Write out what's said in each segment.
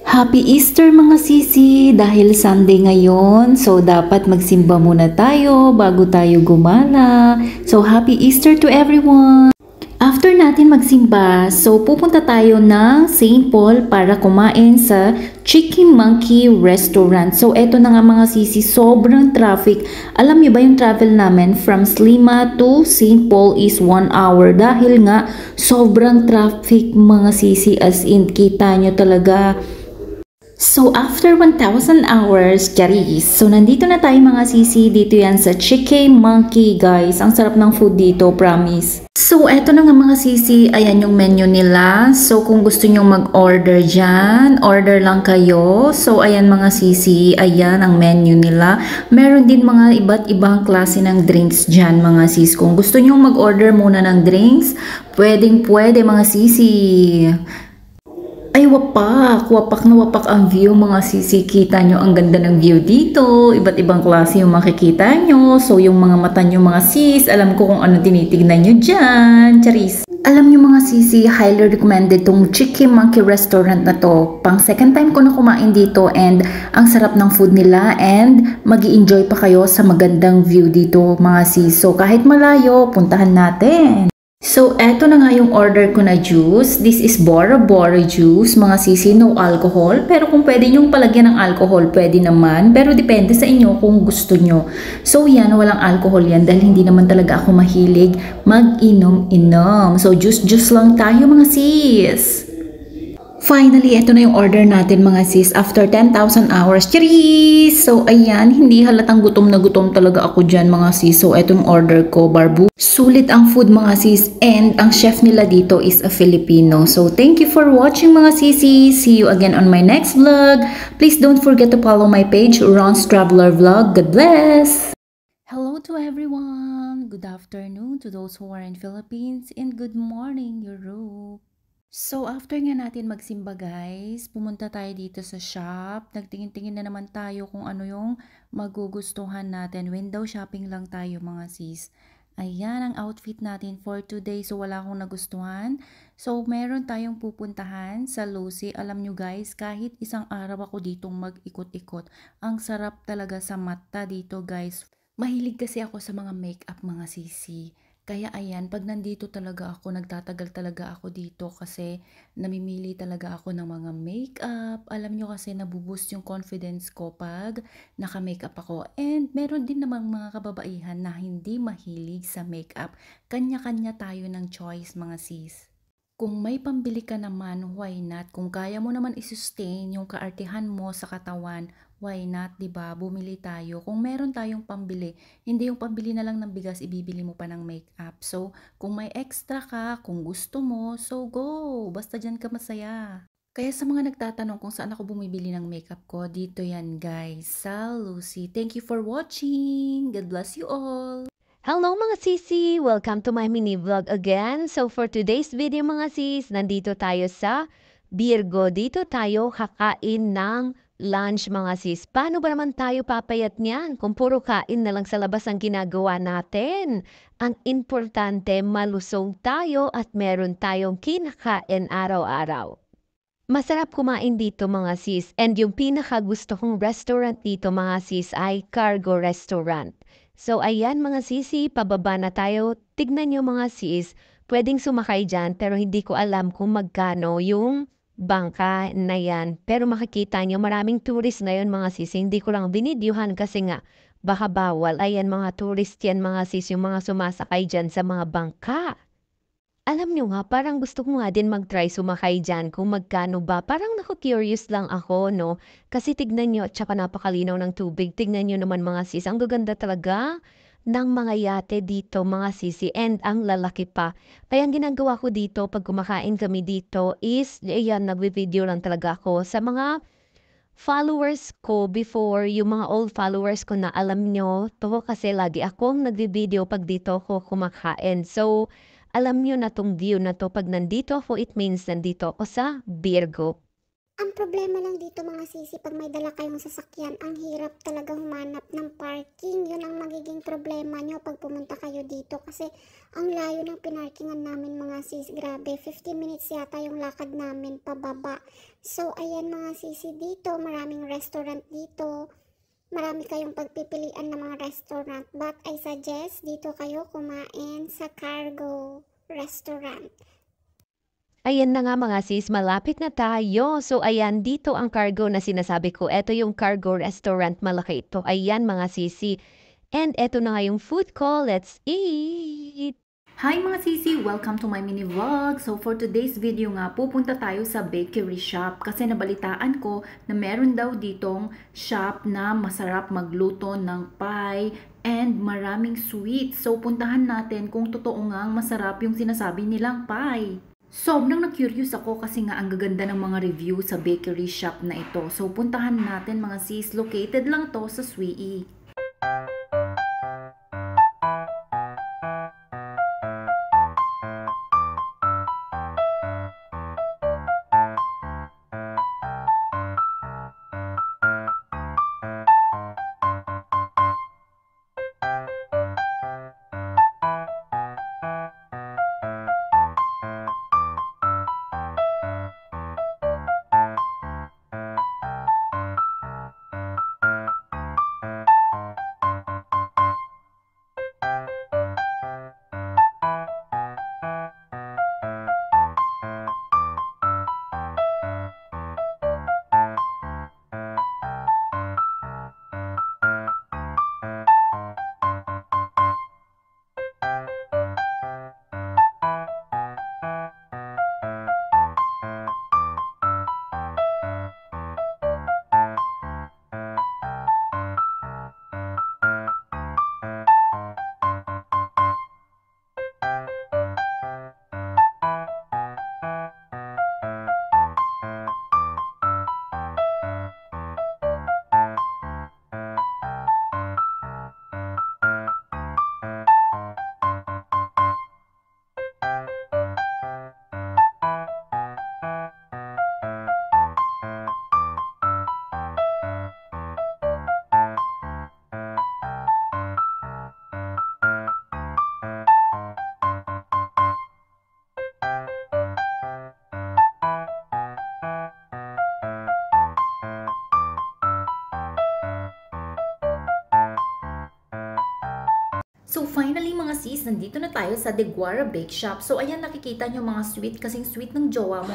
Happy Easter mga sisi! Dahil Sunday ngayon, so dapat magsimba muna tayo bago tayo gumala. So happy Easter to everyone! After natin magsimba, so pupunta tayo ng St. Paul para kumain sa Chicken Monkey Restaurant. So eto na nga mga sisi, sobrang traffic. Alam niyo ba yung travel namin from Slima to St. Paul is 1 hour dahil nga sobrang traffic mga sisi, as in kita nyo talaga. So, after 1,000 hours, charis. So, nandito na tayo mga sisi. Dito yan sa Chicken Monkey, guys. Ang sarap ng food dito, promise. So, eto na nga mga sisi. Ayan yung menu nila. So, kung gusto nyo mag-order dyan, order lang kayo. So, ayan mga sisi. Ayan ang menu nila. Meron din mga iba't ibang klase ng drinks dyan, mga sis. Kung gusto nyo mag-order muna ng drinks, pwedeng-pwede mga sisi. Ay, wapak na wapak ang view mga sisi. Kita nyo ang ganda ng view dito. Iba't ibang klase yung makikita nyo. So, yung mga mata nyo mga sis, alam ko kung ano tinitignan nyo dyan. Charis. Alam nyo mga sisi, highly recommended tong Chicken Monkey Restaurant na to. Pang second time ko na kumain dito and ang sarap ng food nila and magi-enjoy pa kayo sa magandang view dito mga sis. So, kahit malayo, puntahan natin. So, eto na nga yung order ko na juice. This is Bora Bora juice. Mga sisi, no alcohol. Pero kung pwede nyong palagyan ng alcohol, pwede naman. Pero depende sa inyo kung gusto nyo. So, yan, walang alcohol yan dahil hindi naman talaga ako mahilig mag-inom-inom. So, juice lang tayo mga sis. Finally, ito na yung order natin mga sis after 10,000 hours. Cheers! So, ayan, hindi halatang gutom na gutom talaga ako dyan mga sis. So, ito yung order ko, barbu. Sulit ang food mga sis and ang chef nila dito is a Filipino. So, thank you for watching mga sisi. See you again on my next vlog. Please don't forget to follow my page, Ron's Traveler Vlog. God bless! Hello to everyone! Good afternoon to those who are in Philippines and good morning, Europe! So, after nga natin magsimba guys, pumunta tayo dito sa shop. Nagtingin-tingin na naman tayo kung ano yung magugustuhan natin. Window shopping lang tayo mga sis. Ayan ang outfit natin for today. So, wala akong nagustuhan. So, meron tayong pupuntahan sa Lucy. Alam nyo guys, kahit isang araw ako ditong mag-ikot-ikot. Ang sarap talaga sa mata dito guys. Mahilig kasi ako sa mga makeup mga sisi. Kaya ayan, pag nandito talaga ako, nagtatagal talaga ako dito kasi namimili talaga ako ng mga makeup. Alam nyo kasi nabuboost yung confidence ko pag naka-makeup ako. And meron din namang mga kababaihan na hindi mahilig sa makeup. Kanya-kanya tayo ng choice mga sis. Kung may pambili ka naman, why not? Kung kaya mo naman i-sustain yung kaartihan mo sa katawan, why not, 'di ba? Bumili tayo. Kung meron tayong pambili, hindi yung pambili na lang ng bigas, ibibili mo pa ng makeup. So, kung may extra ka, kung gusto mo, so go. Basta diyan ka masaya. Kaya sa mga nagtatanong kung saan ako bumibili ng makeup ko, dito yan guys, sa Lucy. Thank you for watching. God bless you all. Hello mga sisi! Welcome to my mini vlog again. So for today's video mga sis, nandito tayo sa Virgo. Dito tayo kakain ng lunch mga sis. Paano ba naman tayo papayat niyan kung puro kain na lang sa labas ang ginagawa natin? Ang importante, malusog tayo at meron tayong kinakain araw-araw. Masarap kumain dito mga sis, and yung pinakagusto kong restaurant dito mga sis ay Cargo Restaurant. So ayan mga sisi, pababa na tayo. Tignan nyo mga sis, pwedeng sumakay dyan pero hindi ko alam kung magkano yung bangka na yan. Pero makikita nyo maraming tourist ngayon mga sis, hindi ko lang binidyohan kasi nga baka bawal. Ayan mga tourist yan mga sis, yung mga sumasakay dyan sa mga bangka. Alam nyo nga, parang gusto ko nga din mag-try sumakay dyan kung magkano ba. Parang naku-curious lang ako, no? Kasi tignan nyo, tsaka napakalinaw ng tubig. Tignan nyo naman mga sis, ang gaganda talaga ng mga yate dito, mga sisi. And ang lalaki pa. Kaya ang ginagawa ko dito, pag kumakain kami dito is, ayan, nagbe-video lang talaga ako sa mga followers ko before, yung mga old followers ko na alam nyo, to kasi lagi akong nagbe-video pag dito ako kumakain. So, alam nyo na tong view na to, pag nandito ako, it means nandito ako sa Virgo. Ang problema lang dito mga sisi, pag may dala kayong sasakyan, ang hirap talaga humanap ng parking. Yun ang magiging problema nyo pag pumunta kayo dito. Kasi ang layo ng pinarkingan namin mga sis. Grabe, 15 minutes yata yung lakad namin pababa. So ayan mga sisi, dito maraming restaurant dito. Marami kayong pagpipilian ng mga restaurant. But I suggest dito kayo kumain sa Cargo Restaurant. Ayan na nga mga sis, malapit na tayo. So ayan, dito ang Cargo na sinasabi ko. Ito yung Cargo Restaurant, malaki ito. Ayan mga sisi. And ito na nga yung food ko. Let's eat! Hi mga sisi! Welcome to my mini vlog! So for today's video nga, pupunta tayo sa bakery shop kasi nabalitaan ko na meron daw ditong shop na masarap magluto ng pie and maraming sweets. So puntahan natin kung totoo nga masarap yung sinasabi nilang pie. Sobrang na-curious ako kasi nga ang gaganda ng mga review sa bakery shop na ito. So puntahan natin mga sis, located lang to sa Swee. So finally mga sis, nandito na tayo sa Deguara Bake Shop. So ayan, nakikita nyo mga sweet, kasing sweet ng jowa mo.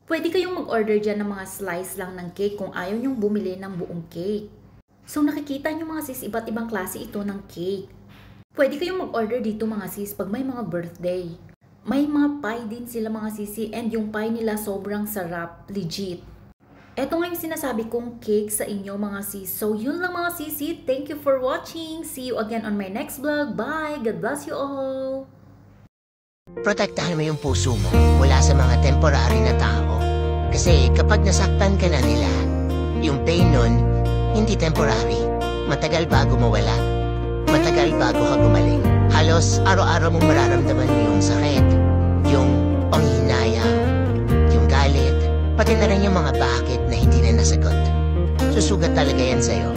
Pwede kayong mag-order dyan ng mga slice lang ng cake kung ayaw nyong bumili ng buong cake. So nakikita nyo mga sis, iba't ibang klase ito ng cake. Pwede kayong mag-order dito mga sis pag may mga birthday. May mga pie din sila mga sisi and yung pie nila sobrang sarap, legit. Ito nga yung sinasabi kong cake sa inyo mga sis. So yun lang mga sisi. Thank you for watching. See you again on my next vlog. Bye! God bless you all! Protektahan mo yung puso mo mula sa mga temporary na tao. Kasi kapag nasaktan ka na nila, yung pain nun, hindi temporary. Matagal bago mawala. Matagal bago ka gumaling. Halos araw-araw mong mararamdaman yung sakit, yung panghihinayang, yung galit, pati na rin yung mga bakit na hindi na nasagot. Susugat talaga yan sa'yo.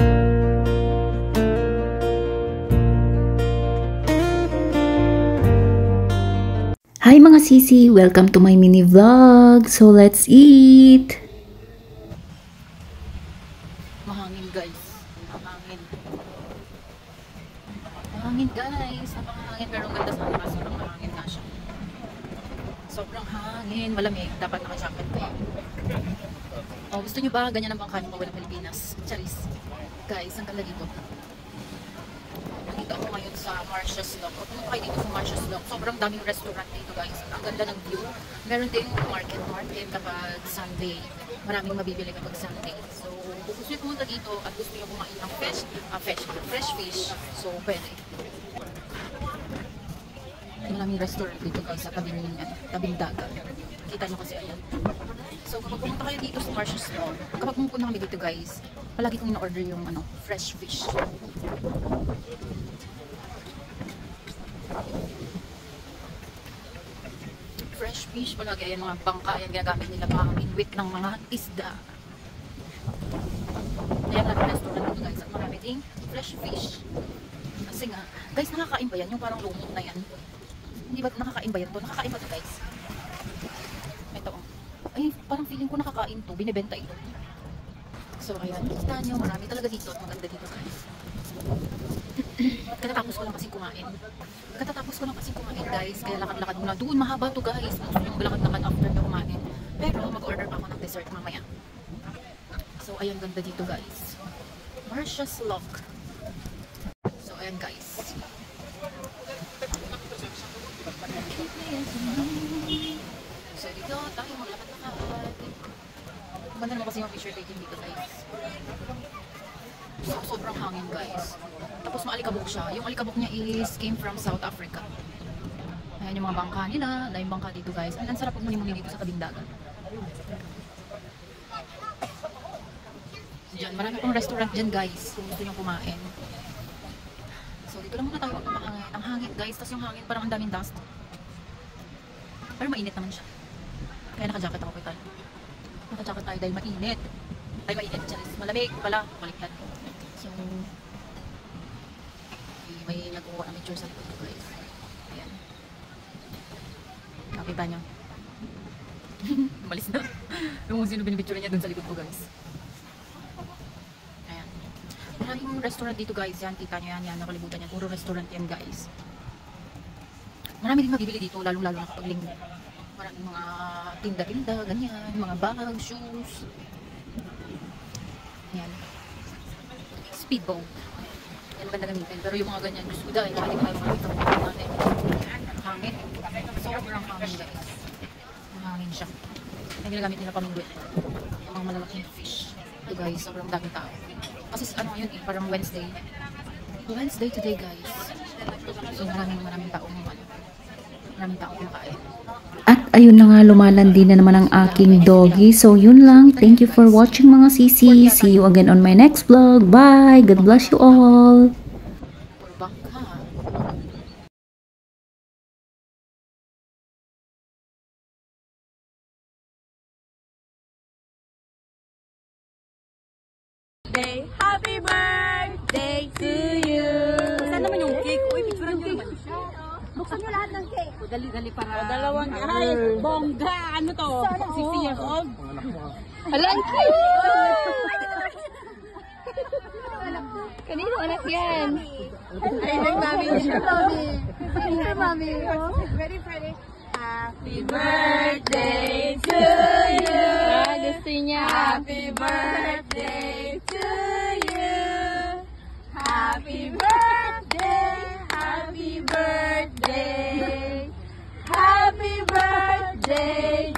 Hi mga sisi! Welcome to my mini vlog! So let's eat! Mahangin guys. Mahangin. Mahangin guys. Napakahangin pero ang ganda sa akin. Sobrang mahangin na siya. Sobrang hangin. Malamig. Dapat naka-jacket kayo. Oh, gusto nyo ba ganyan ang bangka ng bawal ng Pilipinas? Charis. Guys, ang ganda dito. Nandito ako ngayon sa Marcia's Lock. O kung kayo dito sa Marcia's Lock, sobrang daming restaurant dito guys. Ang ganda ng view. Meron din market kapag Sunday. Maraming mabibili kapag Sunday. So, kung gusto nyo pumunta dito at gusto nyo kumain ng fresh fish, so pwede. Maraming restaurant dito guys sa tabing dagat. Kita nyo kasi ayan. So, kapag pumunta kayo dito sa Marcia's Lock, kapag pumunta kami dito guys, palagi kong ina-order yung fresh fish. Fresh fish palagi. Ayan mga bangka. Ayan ginagamit nila pang inwit ng mga isda. Ayan lang restaurant dito guys. At marami ding fresh fish. Kasi nga, guys, nakakain ba yan? Yung parang lumot na yan. Hindi ba nakakain ba yan to? Nakakain ba to guys? Ito oh. Ay, parang feeling ko nakakain to. Binibenta ito. So, ayan. Kita nyo, marami talaga dito. At maganda dito guys. Katatapos ko lang kasi kumain. Guys. Kaya lakad-lakad muna. Doon, mahaba to guys. Gusto nyo lakad-lakad after na kumain. Pero mag-order pa ako ng dessert mamaya. So, ayan, ganda dito guys. Marcia's Lock. So, ayan guys. So, dito tayo maglakad-lakad. Maganda naman kasi yung picture taking dito guys. So, sobrang hangin guys. Tapos maalikabok siya. Yung alikabok niya is came from South Africa. Ayan yung mga bangka nila. Dahil bangka dito guys. Ang sarap pag muli-muli dito sa tabing dagat. Diyan, marami pong restaurant dyan guys. Kung gusto nyo kumain. So, dito lang muna tayo magpapahangin. Ang hangin guys. Tapos yung hangin parang ang daming dust. Pero mainit naman siya. Kaya naka-jacket ako tayo. Naka-jacket tayo dahil mainit. Ay, mainit. Malamig pala. Baliktad. So, may nagkukuha ng picture sa likod guys. Ayan. Nakita nyo. Malis na. Yung sino binipicture niya dun sa likod ko guys. Ayan. Maraming restaurant dito guys. Yan, kita nyo yan. Yan, nakalibutan yan. Puro restaurant yan guys. Marami din mabibili dito. Lalo-lalo na kapag linggo. Maraming mga tinda-tinda, ganyan. Mga bag, shoes. Ayan. Speedboat. Yan maganda gamitin. Pero yung mga ganyan, gusto ko dahil nakalimutan tayo mga ito. Hangin. Sobrang hangin guys. Hangin siya. Yung ginagamit nila pamingwit. Yung mga malalaking fish. Ito guys, sobrang daming tao. Kasi ano yun eh, parang Wednesday. Wednesday today guys. So maraming tao naman. Maraming tao kumakain. At ayun na nga, lumalandi na naman ang aking doggy. So yun lang. Thank you for watching mga sisi. See you again on my next vlog. Bye! God bless you all! Happy birthday to you! Saan naman yung cake? Uy, picturean nyo naman siya. Buksan nyo lahat ng cake. Dali-dali para... Dalawang... Ay, bongga! Ano to? 60 years old? Alam ko! Kanino anak yan? Ay, mami. Ay, mami. Ready? Happy birthday to you! Gusto niya. Happy birthday to you! Happy birthday! Happy birthday! Happy birthday!